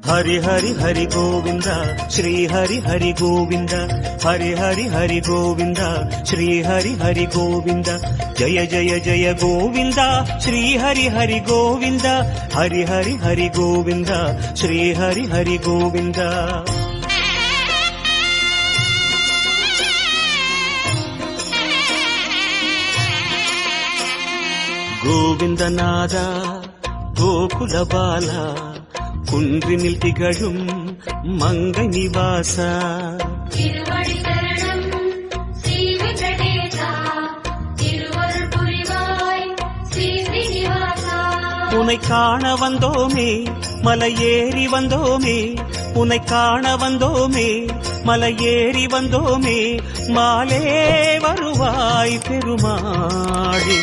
हरि हरि हरि गोविंद श्री हरि हरि गोविंद हरि हरि हरि गोविंद श्री हरि हरि गोविंद जय जय जय गोविंद श्री हरि हरि गोविंद हरि हरि हरि गोविंद श्री हरि हरि गोविंद गोविंद नादा गोकुल बाला குன்றினில் திகழும் மங்கை நிவாசா திருவடி சரணம் ஸ்ரீ வெங்கடேசா திருவருள் புரிவாய் ஸ்ரீ ஸ்ரீனிவாசா உன்னை காண வந்தோமே மலையேறி வந்தோமே உன்னை காண வந்தோமே மலையேறி வந்தோமே மாலே வருவாய் பெருமாளே